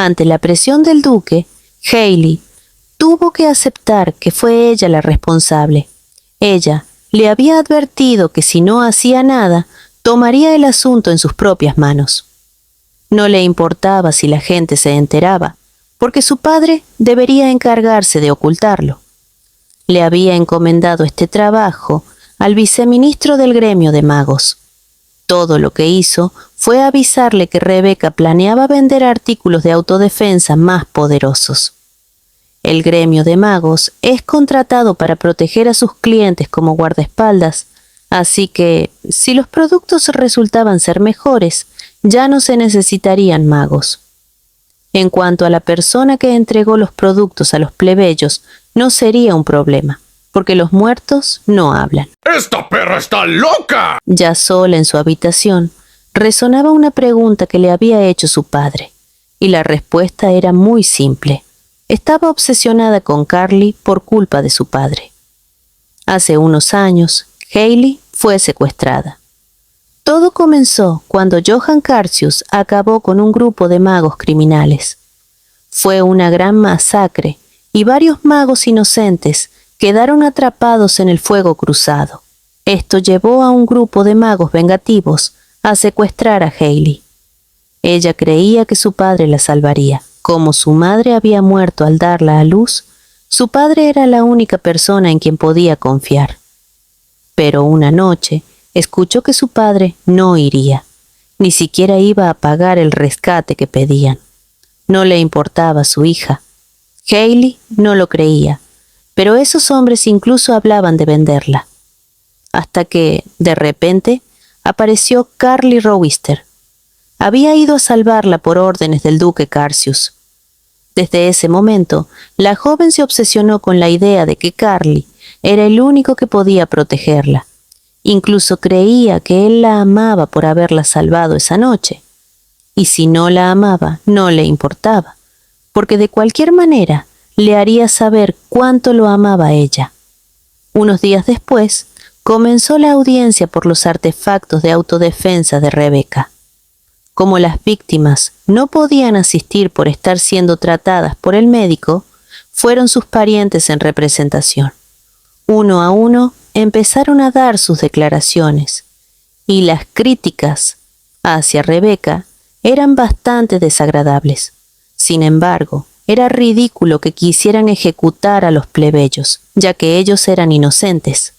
Ante la presión del duque, Hayley tuvo que aceptar que fue ella la responsable. Ella le había advertido que si no hacía nada, tomaría el asunto en sus propias manos. No le importaba si la gente se enteraba, porque su padre debería encargarse de ocultarlo. Le había encomendado este trabajo al viceministro del gremio de magos. Todo lo que hizo fue avisarle que Rebecca planeaba vender artículos de autodefensa más poderosos. El gremio de magos es contratado para proteger a sus clientes como guardaespaldas, así que, si los productos resultaban ser mejores, ya no se necesitarían magos. En cuanto a la persona que entregó los productos a los plebeyos, no sería un problema, porque los muertos no hablan. ¡Esta perra está loca! Ya sola en su habitación, resonaba una pregunta que le había hecho su padre, y la respuesta era muy simple. Estaba obsesionada con Carly por culpa de su padre. Hace unos años, Hayley fue secuestrada. Todo comenzó cuando Johann Carcius acabó con un grupo de magos criminales. Fue una gran masacre y varios magos inocentes quedaron atrapados en el fuego cruzado. Esto llevó a un grupo de magos vengativos a secuestrar a Hayley. Ella creía que su padre la salvaría. Como su madre había muerto al darla a luz, su padre era la única persona en quien podía confiar. Pero una noche escuchó que su padre no iría, ni siquiera iba a pagar el rescate que pedían. No le importaba su hija. Hayley no lo creía, pero esos hombres incluso hablaban de venderla. Hasta que, de repente, apareció Carly Rowister. Había ido a salvarla por órdenes del duque Carcius. Desde ese momento, la joven se obsesionó con la idea de que Carly era el único que podía protegerla. Incluso creía que él la amaba por haberla salvado esa noche. Y si no la amaba, no le importaba, porque de cualquier manera le haría saber cuánto lo amaba a ella. Unos días después, comenzó la audiencia por los artefactos de autodefensa de Rebecca. Como las víctimas no podían asistir por estar siendo tratadas por el médico, fueron sus parientes en representación. Uno a uno empezaron a dar sus declaraciones, y las críticas hacia Rebecca eran bastante desagradables. Sin embargo, era ridículo que quisieran ejecutar a los plebeyos, ya que ellos eran inocentes.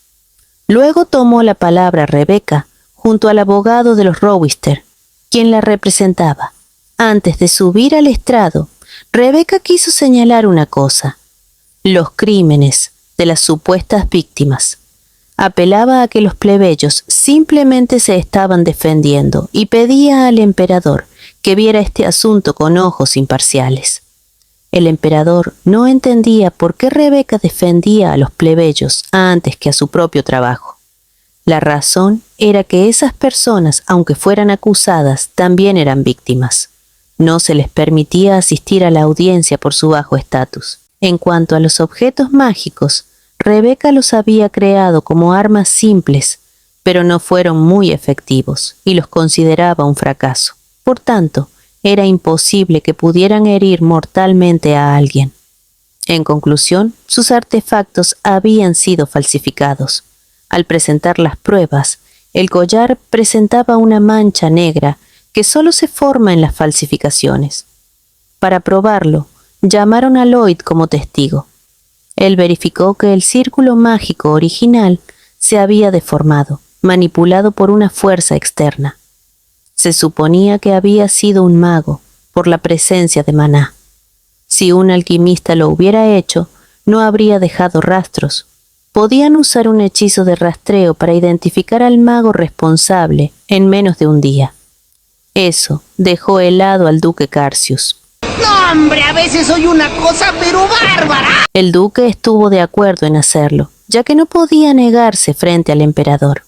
Luego tomó la palabra Rebecca junto al abogado de los Rowister, quien la representaba. Antes de subir al estrado, Rebecca quiso señalar una cosa: los crímenes de las supuestas víctimas. Apelaba a que los plebeyos simplemente se estaban defendiendo y pedía al emperador que viera este asunto con ojos imparciales. El emperador no entendía por qué Rebecca defendía a los plebeyos antes que a su propio trabajo. La razón era que esas personas, aunque fueran acusadas, también eran víctimas. No se les permitía asistir a la audiencia por su bajo estatus. En cuanto a los objetos mágicos, Rebecca los había creado como armas simples, pero no fueron muy efectivos y los consideraba un fracaso. Por tanto, era imposible que pudieran herir mortalmente a alguien. En conclusión, sus artefactos habían sido falsificados. Al presentar las pruebas, el collar presentaba una mancha negra que solo se forma en las falsificaciones. Para probarlo, llamaron a Lloyd como testigo. Él verificó que el círculo mágico original se había deformado, manipulado por una fuerza externa. Se suponía que había sido un mago, por la presencia de maná. Si un alquimista lo hubiera hecho, no habría dejado rastros. Podían usar un hechizo de rastreo para identificar al mago responsable en menos de un día. Eso dejó helado al duque Carcius. ¡No, hombre! A veces soy una cosa, pero bárbara. El duque estuvo de acuerdo en hacerlo, ya que no podía negarse frente al emperador.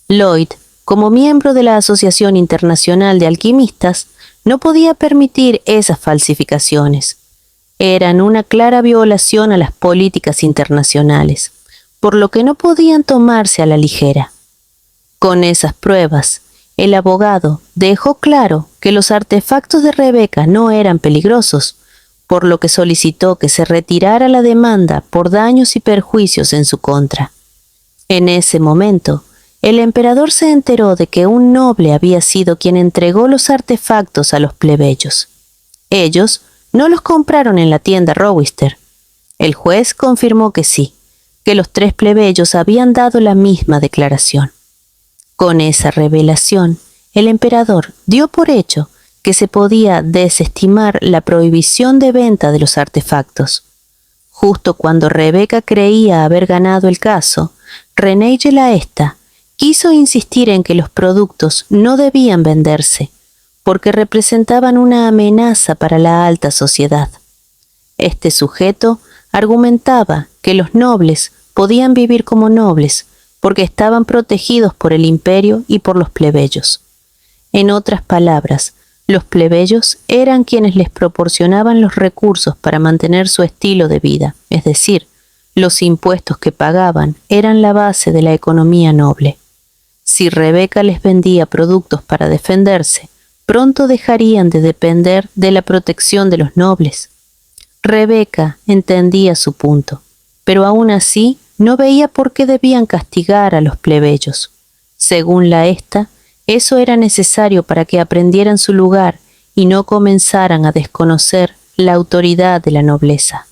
Lloyd, como miembro de la Asociación Internacional de Alquimistas, no podía permitir esas falsificaciones. Eran una clara violación a las políticas internacionales, por lo que no podían tomarse a la ligera. Con esas pruebas, el abogado dejó claro que los artefactos de Rebeca no eran peligrosos, por lo que solicitó que se retirara la demanda por daños y perjuicios en su contra. En ese momento, el emperador se enteró de que un noble había sido quien entregó los artefactos a los plebeyos. Ellos no los compraron en la tienda Rowister. El juez confirmó que sí, que los 3 plebeyos habían dado la misma declaración. Con esa revelación, el emperador dio por hecho que se podía desestimar la prohibición de venta de los artefactos. Justo cuando Rebeca creía haber ganado el caso, Reneige Laesta quiso insistir en que los productos no debían venderse, porque representaban una amenaza para la alta sociedad. Este sujeto argumentaba que los nobles podían vivir como nobles, porque estaban protegidos por el imperio y por los plebeyos. En otras palabras, los plebeyos eran quienes les proporcionaban los recursos para mantener su estilo de vida, es decir, los impuestos que pagaban eran la base de la economía noble. Si Rebeca les vendía productos para defenderse, pronto dejarían de depender de la protección de los nobles. Rebeca entendía su punto, pero aún así no veía por qué debían castigar a los plebeyos. Según Laesta, eso era necesario para que aprendieran su lugar y no comenzaran a desconocer la autoridad de la nobleza.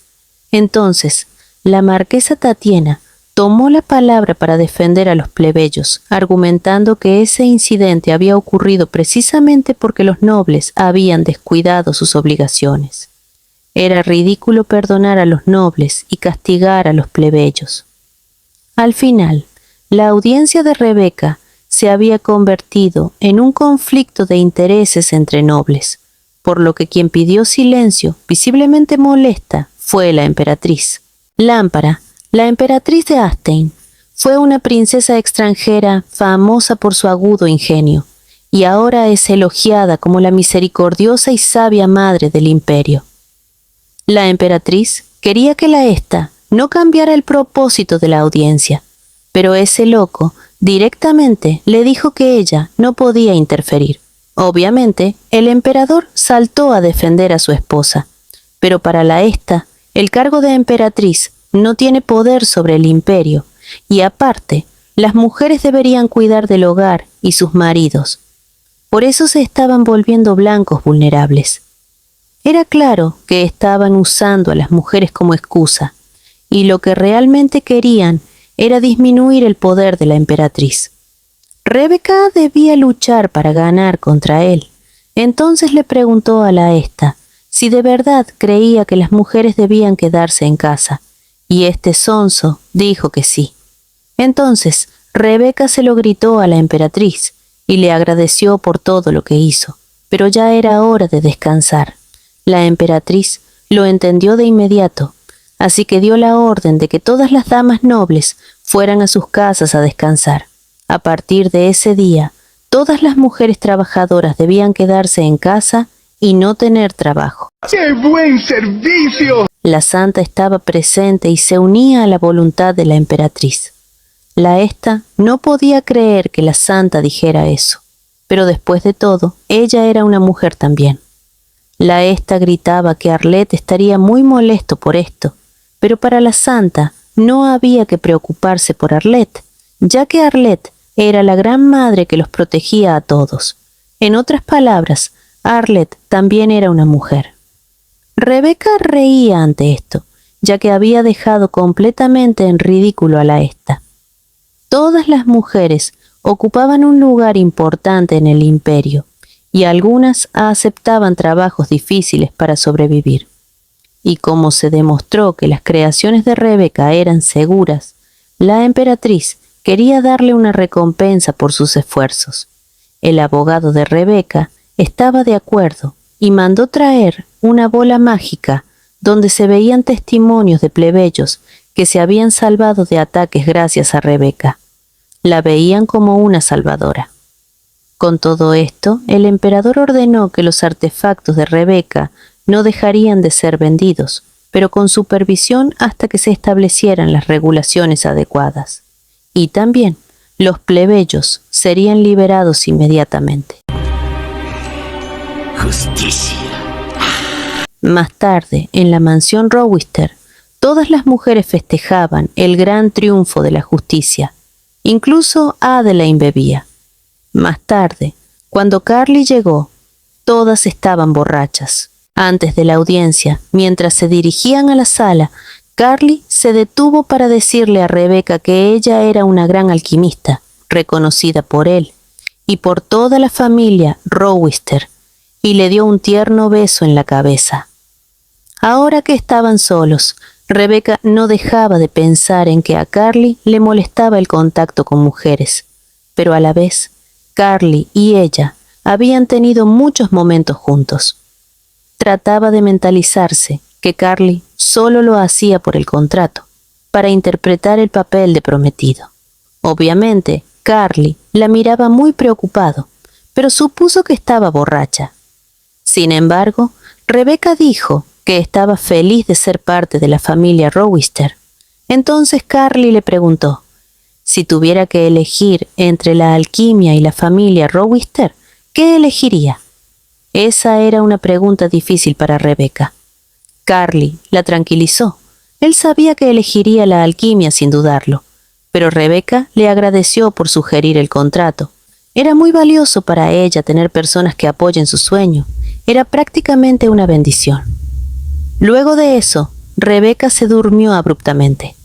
Entonces, la marquesa Tatiana tomó la palabra para defender a los plebeyos, argumentando que ese incidente había ocurrido precisamente porque los nobles habían descuidado sus obligaciones. Era ridículo perdonar a los nobles y castigar a los plebeyos. Al final, la audiencia de Rebeca se había convertido en un conflicto de intereses entre nobles, por lo que quien pidió silencio, visiblemente molesta, fue la emperatriz. Lámpara, la emperatriz de Astein, fue una princesa extranjera famosa por su agudo ingenio, y ahora es elogiada como la misericordiosa y sabia madre del imperio. La emperatriz quería que Laesta no cambiara el propósito de la audiencia, pero ese loco directamente le dijo que ella no podía interferir. Obviamente, el emperador saltó a defender a su esposa, pero para Laesta, el cargo de emperatriz no tiene poder sobre el imperio, y aparte, las mujeres deberían cuidar del hogar y sus maridos. Por eso se estaban volviendo blancos vulnerables. Era claro que estaban usando a las mujeres como excusa, y lo que realmente querían era disminuir el poder de la emperatriz. Rebeca debía luchar para ganar contra él. Entonces le preguntó a Laesta si de verdad creía que las mujeres debían quedarse en casa, y este sonso dijo que sí. Entonces Rebeca se lo gritó a la emperatriz y le agradeció por todo lo que hizo, pero ya era hora de descansar. La emperatriz lo entendió de inmediato, así que dio la orden de que todas las damas nobles fueran a sus casas a descansar. A partir de ese día, todas las mujeres trabajadoras debían quedarse en casa y no tener trabajo. ¡Qué buen servicio! La santa estaba presente y se unía a la voluntad de la emperatriz. Laesta no podía creer que la santa dijera eso, pero después de todo, ella era una mujer también. Laesta gritaba que Arlet estaría muy molesto por esto, pero para la santa no había que preocuparse por Arlet, ya que Arlet era la gran madre que los protegía a todos. En otras palabras, Arlet también era una mujer. Rebeca reía ante esto, ya que había dejado completamente en ridículo a Laesta. Todas las mujeres ocupaban un lugar importante en el imperio, y algunas aceptaban trabajos difíciles para sobrevivir. Y como se demostró que las creaciones de Rebeca eran seguras, la emperatriz quería darle una recompensa por sus esfuerzos. El abogado de Rebeca estaba de acuerdo y mandó traer una bola mágica donde se veían testimonios de plebeyos que se habían salvado de ataques gracias a Rebeca. La veían como una salvadora. Con todo esto, el emperador ordenó que los artefactos de Rebeca no dejarían de ser vendidos, pero con supervisión hasta que se establecieran las regulaciones adecuadas. Y también, los plebeyos serían liberados inmediatamente. Justicia. Más tarde, en la mansión Rowister, todas las mujeres festejaban el gran triunfo de la justicia. Incluso Adeleine bebía. Más tarde, cuando Carly llegó, todas estaban borrachas. Antes de la audiencia, mientras se dirigían a la sala, Carly se detuvo para decirle a Rebecca que ella era una gran alquimista, reconocida por él y por toda la familia Rowister, y le dio un tierno beso en la cabeza. Ahora que estaban solos, Rebecca no dejaba de pensar en que a Carly le molestaba el contacto con mujeres, pero a la vez, Carly y ella habían tenido muchos momentos juntos. Trataba de mentalizarse que Carly solo lo hacía por el contrato, para interpretar el papel de prometido. Obviamente, Carly la miraba muy preocupado, pero supuso que estaba borracha. Sin embargo, Rebecca dijo que estaba feliz de ser parte de la familia Rowister. Entonces Carly le preguntó, si tuviera que elegir entre la alquimia y la familia Rowister, ¿qué elegiría? Esa era una pregunta difícil para Rebecca. Carly la tranquilizó. Él sabía que elegiría la alquimia sin dudarlo, pero Rebecca le agradeció por sugerir el contrato. Era muy valioso para ella tener personas que apoyen su sueño. Era prácticamente una bendición. Luego de eso, Rebecca se durmió abruptamente.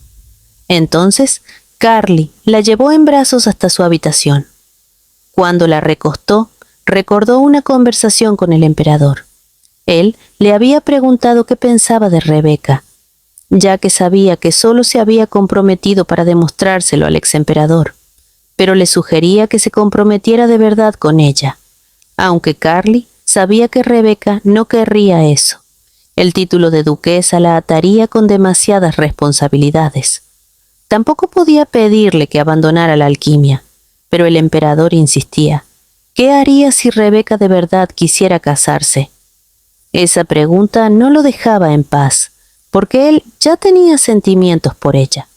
Entonces, Carly la llevó en brazos hasta su habitación. Cuando la recostó, recordó una conversación con el emperador. Él le había preguntado qué pensaba de Rebecca, ya que sabía que solo se había comprometido para demostrárselo al exemperador, pero le sugería que se comprometiera de verdad con ella, aunque Carly sabía que Rebecca no querría eso. El título de duquesa la ataría con demasiadas responsabilidades. Tampoco podía pedirle que abandonara la alquimia, pero el emperador insistía. ¿Qué haría si Rebecca de verdad quisiera casarse? Esa pregunta no lo dejaba en paz, porque él ya tenía sentimientos por ella.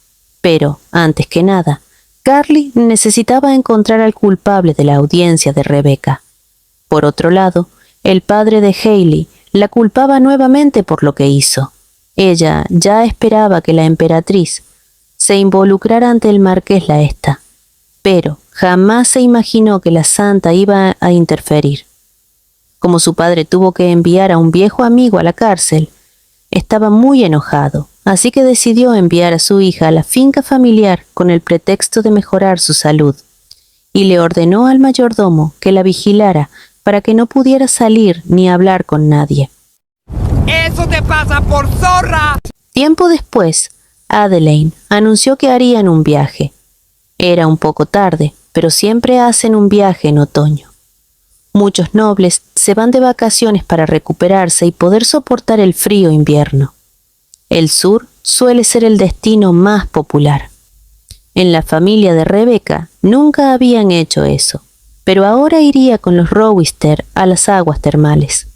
Pero, antes que nada, Carly necesitaba encontrar al culpable de la audiencia de Rebecca. Por otro lado, el padre de Hayley la culpaba nuevamente por lo que hizo. Ella ya esperaba que la emperatriz se involucrara ante el marqués Laesta, pero jamás se imaginó que la santa iba a interferir. Como su padre tuvo que enviar a un viejo amigo a la cárcel, estaba muy enojado, así que decidió enviar a su hija a la finca familiar con el pretexto de mejorar su salud, y le ordenó al mayordomo que la vigilara para que no pudiera salir ni hablar con nadie. ¡Eso te pasa por zorra! Tiempo después, Adeleine anunció que harían un viaje. Era un poco tarde, pero siempre hacen un viaje en otoño. Muchos nobles se van de vacaciones para recuperarse y poder soportar el frío invierno. El sur suele ser el destino más popular. En la familia de Rebecca nunca habían hecho eso, pero ahora iría con los Rowister a las aguas termales.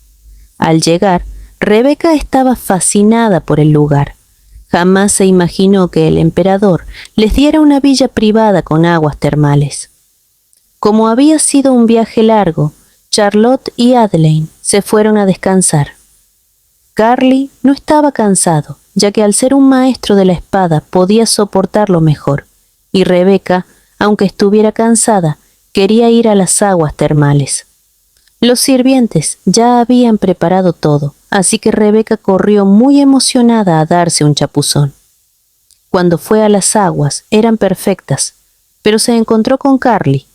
Al llegar, Rebecca estaba fascinada por el lugar. Jamás se imaginó que el emperador les diera una villa privada con aguas termales. Como había sido un viaje largo, Charlotte y Adeleine se fueron a descansar. Carly no estaba cansado, ya que al ser un maestro de la espada podía soportarlo mejor, y Rebecca, aunque estuviera cansada, quería ir a las aguas termales. Los sirvientes ya habían preparado todo, así que Rebecca corrió muy emocionada a darse un chapuzón. Cuando fue a las aguas eran perfectas, pero se encontró con Carly,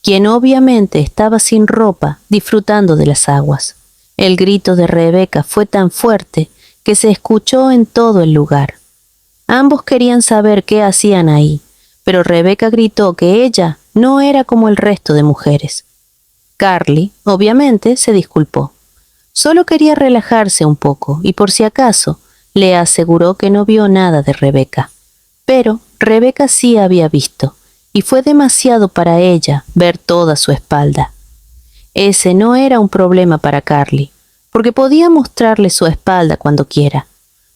quien obviamente estaba sin ropa disfrutando de las aguas. El grito de Rebecca fue tan fuerte que se escuchó en todo el lugar. Ambos querían saber qué hacían ahí, pero Rebecca gritó que ella no era como el resto de mujeres. Carly, obviamente, se disculpó. Solo quería relajarse un poco y por si acaso le aseguró que no vio nada de Rebecca. Pero Rebecca sí había visto, y fue demasiado para ella ver toda su espalda. Ese no era un problema para Carly, porque podía mostrarle su espalda cuando quiera,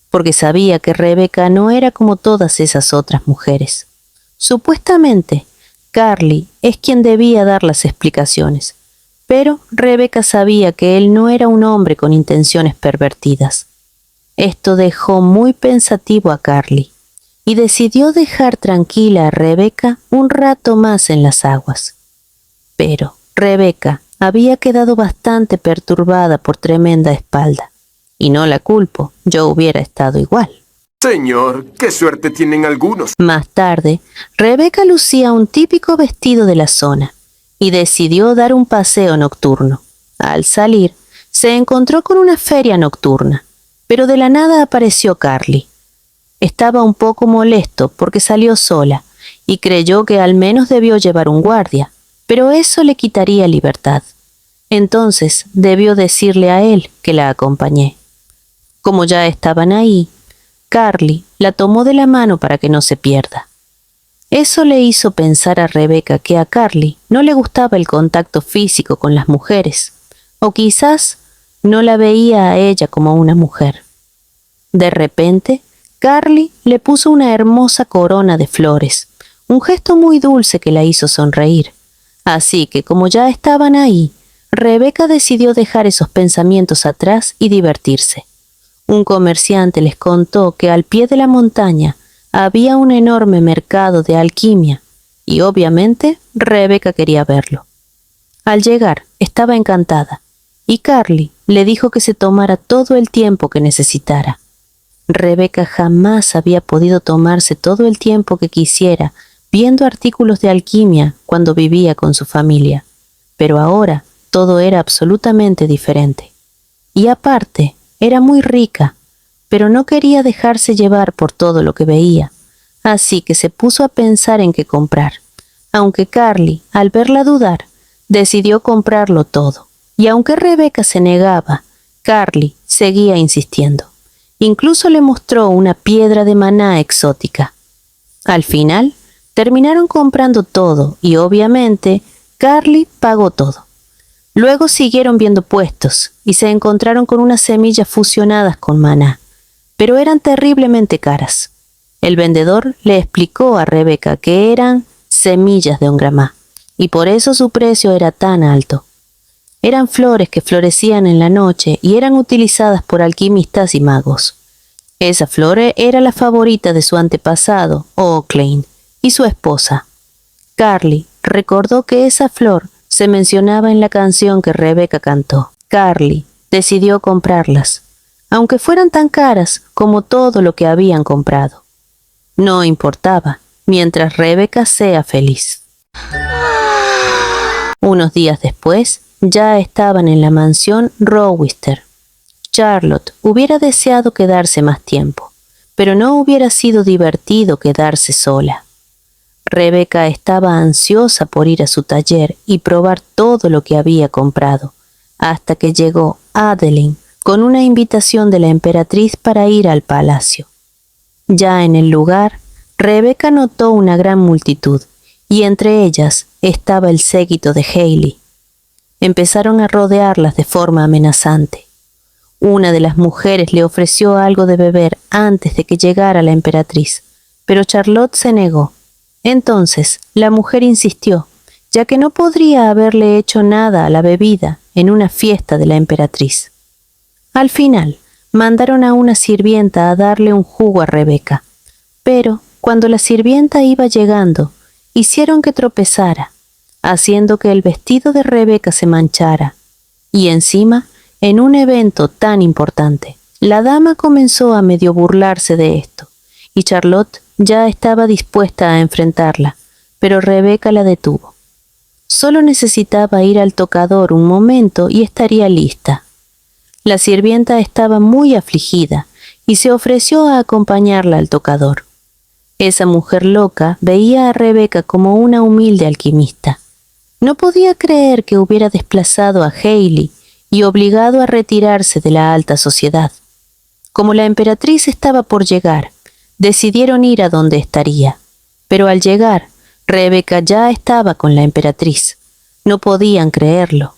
porque sabía que Rebecca no era como todas esas otras mujeres. Supuestamente, Carly es quien debía dar las explicaciones, Pero Rebeca sabía que él no era un hombre con intenciones pervertidas. Esto dejó muy pensativo a Carly, y decidió dejar tranquila a Rebeca un rato más en las aguas. Pero Rebeca había quedado bastante perturbada por tremenda espalda, y no la culpo, yo hubiera estado igual. Señor, qué suerte tienen algunos. Más tarde, Rebeca lucía un típico vestido de la zona, y decidió dar un paseo nocturno. Al salir, se encontró con una feria nocturna, pero de la nada apareció Carly. Estaba un poco molesto porque salió sola y creyó que al menos debió llevar un guardia, pero eso le quitaría libertad. Entonces debió decirle a él que la acompañé. Como ya estaban ahí, Carly la tomó de la mano para que no se pierda. Eso le hizo pensar a Rebeca que a Carly no le gustaba el contacto físico con las mujeres, o quizás no la veía a ella como una mujer. De repente, Carly le puso una hermosa corona de flores, un gesto muy dulce que la hizo sonreír. Así que, como ya estaban ahí, Rebeca decidió dejar esos pensamientos atrás y divertirse. Un comerciante les contó que al pie de la montaña había un enorme mercado de alquimia, y obviamente Rebeca quería verlo. Al llegar, estaba encantada, y Carly le dijo que se tomara todo el tiempo que necesitara. Rebeca jamás había podido tomarse todo el tiempo que quisiera viendo artículos de alquimia cuando vivía con su familia, pero ahora todo era absolutamente diferente. Y aparte, era muy rica, pero no quería dejarse llevar por todo lo que veía, así que se puso a pensar en qué comprar, aunque Carly, al verla dudar, decidió comprarlo todo, y aunque Rebeca se negaba, Carly seguía insistiendo. Incluso le mostró una piedra de maná exótica. Al final, terminaron comprando todo y obviamente Carly pagó todo. Luego siguieron viendo puestos y se encontraron con unas semillas fusionadas con maná, pero eran terriblemente caras. El vendedor le explicó a Rebeca que eran semillas de ongramá y por eso su precio era tan alto. Eran flores que florecían en la noche y eran utilizadas por alquimistas y magos. Esa flor era la favorita de su antepasado, Oaklein, y su esposa. Carly recordó que esa flor se mencionaba en la canción que Rebeca cantó. Carly decidió comprarlas, aunque fueran tan caras como todo lo que habían comprado. No importaba, mientras Rebeca sea feliz. Unos días después, ya estaban en la mansión Rowister. Charlotte hubiera deseado quedarse más tiempo, pero no hubiera sido divertido quedarse sola. Rebeca estaba ansiosa por ir a su taller y probar todo lo que había comprado, hasta que llegó Adeline con una invitación de la emperatriz para ir al palacio. Ya en el lugar, Rebeca notó una gran multitud, y entre ellas estaba el séquito de Hayley. Empezaron a rodearlas de forma amenazante. Una de las mujeres le ofreció algo de beber antes de que llegara la emperatriz, pero Charlotte se negó. Entonces la mujer insistió, ya que no podría haberle hecho nada a la bebida en una fiesta de la emperatriz. Al final, mandaron a una sirvienta a darle un jugo a Rebeca, pero cuando la sirvienta iba llegando, hicieron que tropezara, haciendo que el vestido de Rebeca se manchara, y encima, en un evento tan importante, la dama comenzó a medio burlarse de esto, y Charlotte ya estaba dispuesta a enfrentarla, pero Rebeca la detuvo. Solo necesitaba ir al tocador un momento y estaría lista. La sirvienta estaba muy afligida y se ofreció a acompañarla al tocador. Esa mujer loca veía a Rebeca como una humilde alquimista. No podía creer que hubiera desplazado a Hayley y obligado a retirarse de la alta sociedad. Como la emperatriz estaba por llegar, decidieron ir a donde estaría. Pero al llegar, Rebeca ya estaba con la emperatriz. No podían creerlo.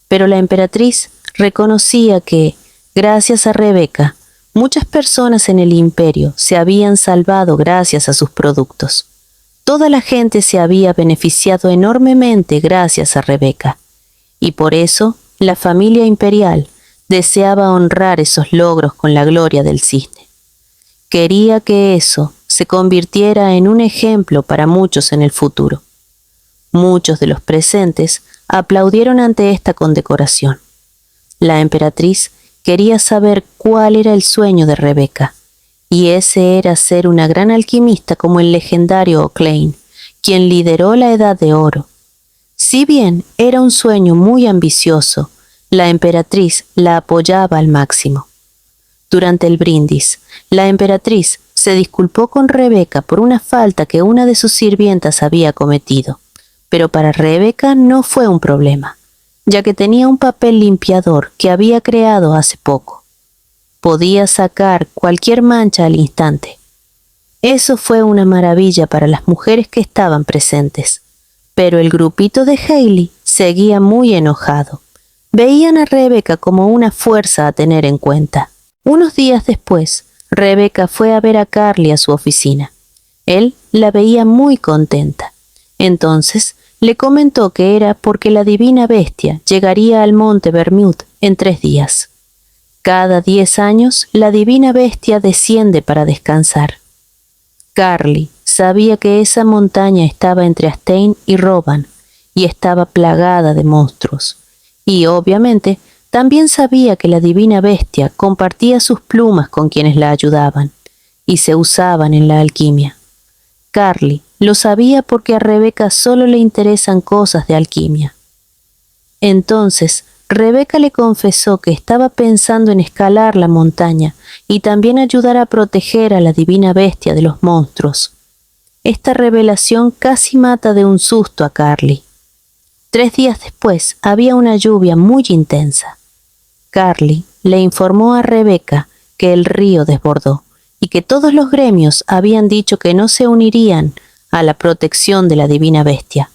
Pero la emperatriz reconocía que, gracias a Rebeca, muchas personas en el imperio se habían salvado gracias a sus productos. Toda la gente se había beneficiado enormemente gracias a Rebeca. y por eso la familia imperial deseaba honrar esos logros con la gloria del cisne. Quería que eso se convirtiera en un ejemplo para muchos en el futuro. Muchos de los presentes aplaudieron ante esta condecoración. La emperatriz quería saber cuál era el sueño de Rebeca, y ese era ser una gran alquimista como el legendario Oclane, quien lideró la Edad de Oro. Si bien era un sueño muy ambicioso, la emperatriz la apoyaba al máximo. Durante el brindis, la emperatriz se disculpó con Rebeca por una falta que una de sus sirvientas había cometido, pero para Rebeca no fue un problema, ya que tenía un papel limpiador que había creado hace poco. Podía sacar cualquier mancha al instante. Eso fue una maravilla para las mujeres que estaban presentes, pero el grupito de Hailey seguía muy enojado. Veían a Rebeca como una fuerza a tener en cuenta. Unos días después, Rebeca fue a ver a Carly a su oficina. Él la veía muy contenta. Entonces, le comentó que era porque la divina bestia llegaría al monte Bermud en 3 días. Cada 10 años, la divina bestia desciende para descansar. Carly sabía que esa montaña estaba entre Astein y Roban, y estaba plagada de monstruos. Y, obviamente, también sabía que la divina bestia compartía sus plumas con quienes la ayudaban, y se usaban en la alquimia. Carly lo sabía porque a Rebeca solo le interesan cosas de alquimia. Entonces, Rebeca le confesó que estaba pensando en escalar la montaña y también ayudar a proteger a la divina bestia de los monstruos. Esta revelación casi mata de un susto a Carly. 3 días después había una lluvia muy intensa. Carly le informó a Rebeca que el río desbordó y que todos los gremios habían dicho que no se unirían a la protección de la divina bestia.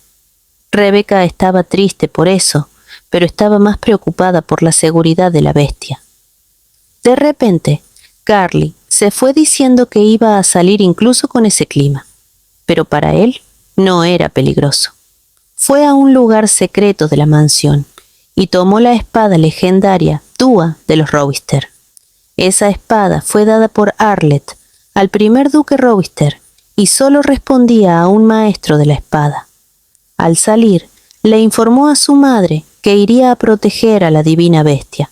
Rebeca estaba triste por eso, pero estaba más preocupada por la seguridad de la bestia. De repente, Carly se fue diciendo que iba a salir incluso con ese clima, pero para él no era peligroso. Fue a un lugar secreto de la mansión y tomó la espada legendaria Dúa de los Rowister. Esa espada fue dada por Arleth al primer duque Rowister y solo respondía a un maestro de la espada. Al salir, le informó a su madre que iría a proteger a la divina bestia,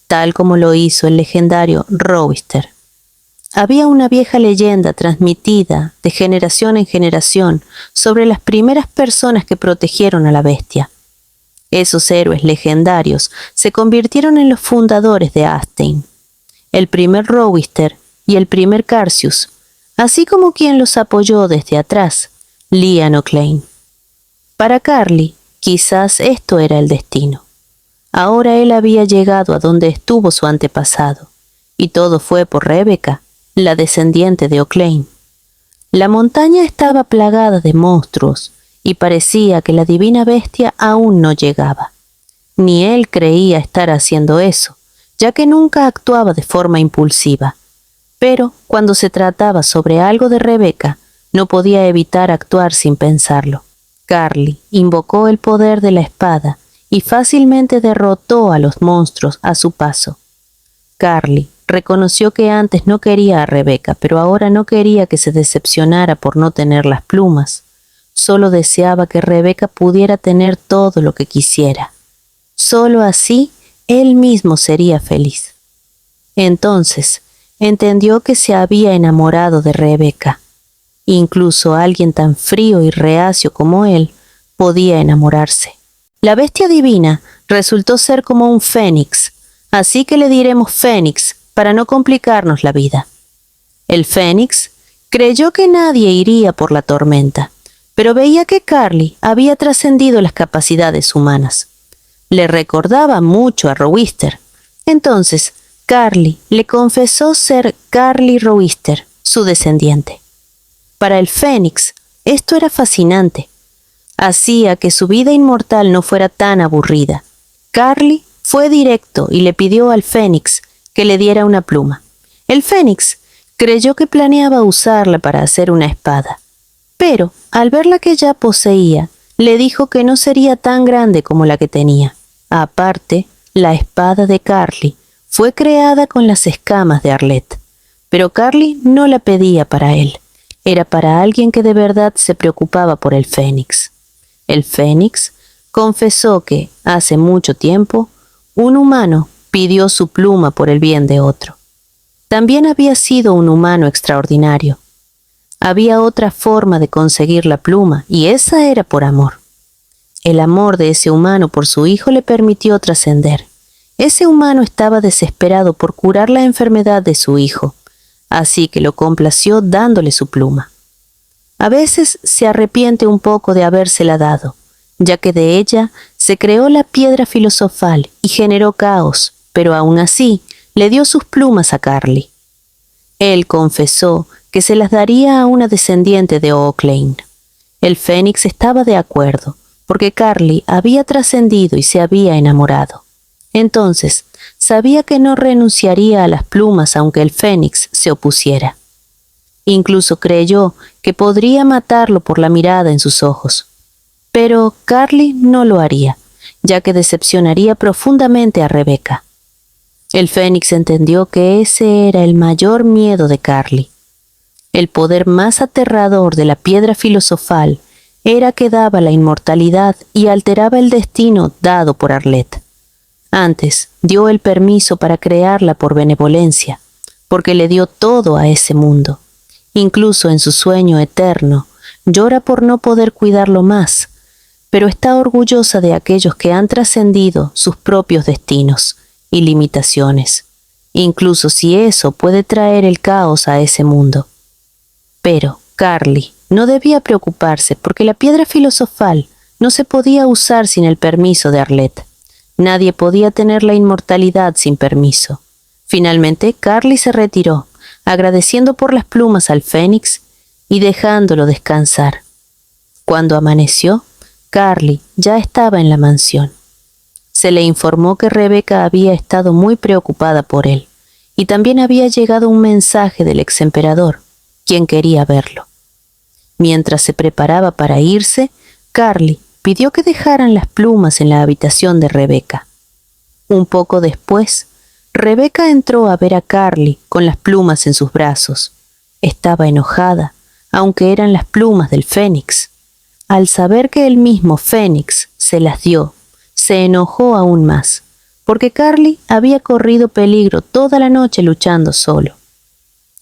tal como lo hizo el legendario Rowister. Había una vieja leyenda transmitida de generación en generación sobre las primeras personas que protegieron a la bestia. Esos héroes legendarios se convirtieron en los fundadores de Astein, el primer Rowister y el primer Carcius, así como quien los apoyó desde atrás, Lian O'Clane. Para Carly, quizás esto era el destino. Ahora él había llegado a donde estuvo su antepasado, y todo fue por Rebeca, la descendiente de O'Clane. La montaña estaba plagada de monstruos, y parecía que la divina bestia aún no llegaba. Ni él creía estar haciendo eso, ya que nunca actuaba de forma impulsiva. Pero cuando se trataba sobre algo de Rebeca, no podía evitar actuar sin pensarlo. Carly invocó el poder de la espada y fácilmente derrotó a los monstruos a su paso. Carly reconoció que antes no quería a Rebeca, pero ahora no quería que se decepcionara por no tener las plumas. Solo deseaba que Rebeca pudiera tener todo lo que quisiera. Solo así, él mismo sería feliz. Entonces, entendió que se había enamorado de Rebeca. Incluso alguien tan frío y reacio como él podía enamorarse. La bestia divina resultó ser como un fénix, así que le diremos Fénix para no complicarnos la vida. El fénix creyó que nadie iría por la tormenta, pero veía que Carly había trascendido las capacidades humanas. Le recordaba mucho a Rowister. Entonces, Carly le confesó ser Carly Rowister, su descendiente. Para el Fénix, esto era fascinante. Hacía que su vida inmortal no fuera tan aburrida. Carly fue directo y le pidió al Fénix que le diera una pluma. El Fénix creyó que planeaba usarla para hacer una espada, pero al ver la que ya poseía, le dijo que no sería tan grande como la que tenía. Aparte, la espada de Carly fue creada con las escamas de Arlette, pero Carly no la pedía para él. Era para alguien que de verdad se preocupaba por el Fénix. El Fénix confesó que, hace mucho tiempo, un humano pidió su pluma por el bien de otro. También había sido un humano extraordinario. Había otra forma de conseguir la pluma, y esa era por amor. El amor de ese humano por su hijo le permitió trascender. Ese humano estaba desesperado por curar la enfermedad de su hijo, así que lo complació dándole su pluma. A veces se arrepiente un poco de habérsela dado, ya que de ella se creó la piedra filosofal y generó caos, pero aún así le dio sus plumas a Carly. Él confesó que se las daría a una descendiente de Oaklane. El Fénix estaba de acuerdo, porque Carly había trascendido y se había enamorado. Entonces, sabía que no renunciaría a las plumas aunque el Fénix se opusiera. Incluso creyó que podría matarlo por la mirada en sus ojos. Pero Carly no lo haría, ya que decepcionaría profundamente a Rebecca. El Fénix entendió que ese era el mayor miedo de Carly. El poder más aterrador de la piedra filosofal era que daba la inmortalidad y alteraba el destino dado por Arlette. Antes dio el permiso para crearla por benevolencia, porque le dio todo a ese mundo. Incluso en su sueño eterno, llora por no poder cuidarlo más, pero está orgullosa de aquellos que han trascendido sus propios destinos y limitaciones, incluso si eso puede traer el caos a ese mundo. Pero Carly no debía preocuparse porque la piedra filosofal no se podía usar sin el permiso de Arlette. Nadie podía tener la inmortalidad sin permiso. Finalmente, Carly se retiró, agradeciendo por las plumas al Fénix y dejándolo descansar. Cuando amaneció, Carly ya estaba en la mansión. Se le informó que Rebecca había estado muy preocupada por él, y también había llegado un mensaje del exemperador, quien quería verlo. Mientras se preparaba para irse, Carly pidió que dejaran las plumas en la habitación de Rebecca. Un poco después, Rebecca entró a ver a Carly con las plumas en sus brazos. Estaba enojada, aunque eran las plumas del Fénix. Al saber que el mismo Fénix se las dio, se enojó aún más, porque Carly había corrido peligro toda la noche luchando solo.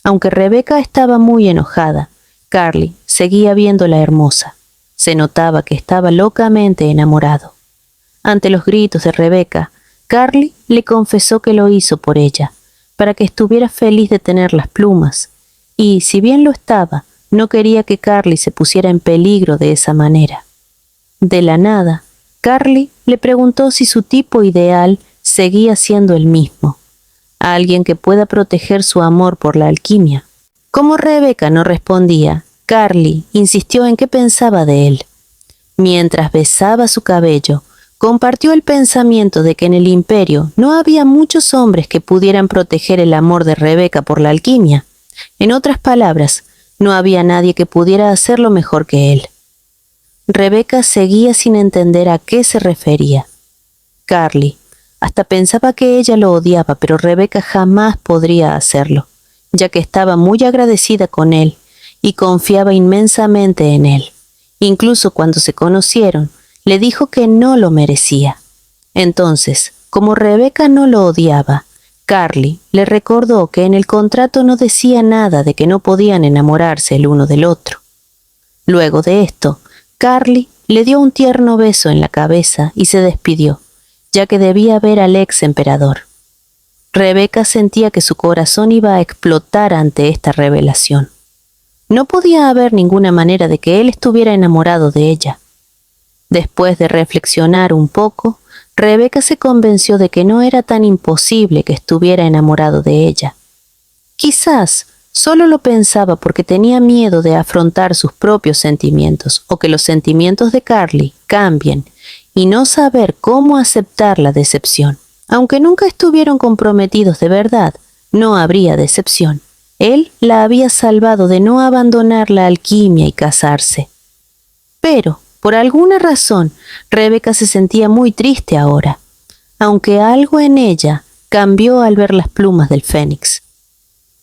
Aunque Rebecca estaba muy enojada, Carly seguía viéndola hermosa. Se notaba que estaba locamente enamorado. Ante los gritos de Rebecca, Carly le confesó que lo hizo por ella, para que estuviera feliz de tener las plumas, y, si bien lo estaba, no quería que Carly se pusiera en peligro de esa manera. De la nada, Carly le preguntó si su tipo ideal seguía siendo el mismo, alguien que pueda proteger su amor por la alquimia. Como Rebecca no respondía, Carly insistió en qué pensaba de él. Mientras besaba su cabello, compartió el pensamiento de que en el imperio no había muchos hombres que pudieran proteger el amor de Rebecca por la alquimia. En otras palabras, no había nadie que pudiera hacerlo mejor que él. Rebecca seguía sin entender a qué se refería. Carly hasta pensaba que ella lo odiaba, pero Rebecca jamás podría hacerlo, ya que estaba muy agradecida con él y confiaba inmensamente en él. Incluso cuando se conocieron, le dijo que no lo merecía. Entonces, como Rebecca no lo odiaba, Carly le recordó que en el contrato no decía nada de que no podían enamorarse el uno del otro. Luego de esto, Carly le dio un tierno beso en la cabeza y se despidió, ya que debía ver al ex emperador. Rebecca sentía que su corazón iba a explotar ante esta revelación. No podía haber ninguna manera de que él estuviera enamorado de ella. Después de reflexionar un poco, Rebecca se convenció de que no era tan imposible que estuviera enamorado de ella. Quizás solo lo pensaba porque tenía miedo de afrontar sus propios sentimientos o que los sentimientos de Carly cambien y no saber cómo aceptar la decepción. Aunque nunca estuvieron comprometidos de verdad, no habría decepción. Él la había salvado de no abandonar la alquimia y casarse. Pero, por alguna razón, Rebecca se sentía muy triste ahora. aunque algo en ella cambió al ver las plumas del fénix.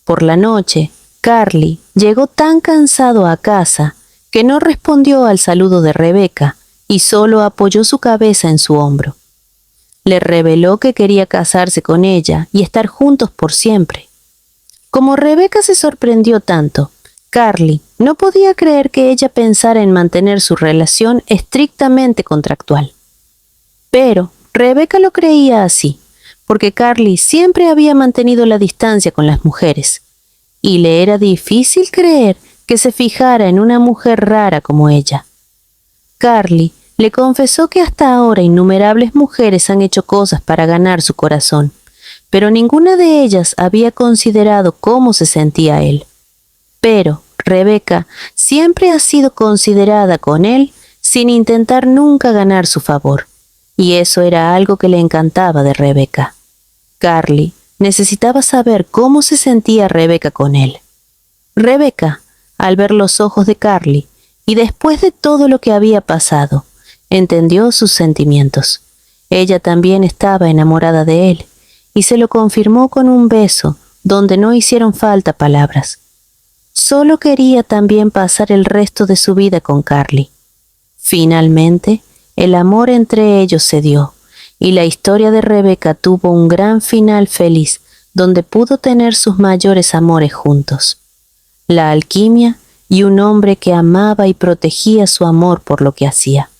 Por la noche, Carly llegó tan cansado a casa que no respondió al saludo de Rebeca y solo apoyó su cabeza en su hombro. Le reveló que quería casarse con ella y estar juntos por siempre. Como Rebeca se sorprendió tanto, Carly no podía creer que ella pensara en mantener su relación estrictamente contractual. Pero Rebeca lo creía así, porque Carly siempre había mantenido la distancia con las mujeres, y le era difícil creer que se fijara en una mujer rara como ella. Carly le confesó que hasta ahora innumerables mujeres han hecho cosas para ganar su corazón, pero ninguna de ellas había considerado cómo se sentía él. Pero Rebeca siempre ha sido considerada con él sin intentar nunca ganar su favor, y eso era algo que le encantaba de Rebeca. Carly necesitaba saber cómo se sentía Rebeca con él. Rebeca, al ver los ojos de Carly, y después de todo lo que había pasado, entendió sus sentimientos. Ella también estaba enamorada de él, y se lo confirmó con un beso donde no hicieron falta palabras. Solo quería también pasar el resto de su vida con Carly. Finalmente, el amor entre ellos se dio, y la historia de Rebeca tuvo un gran final feliz donde pudo tener sus mayores amores juntos. La alquimia y un hombre que amaba y protegía su amor por lo que hacía.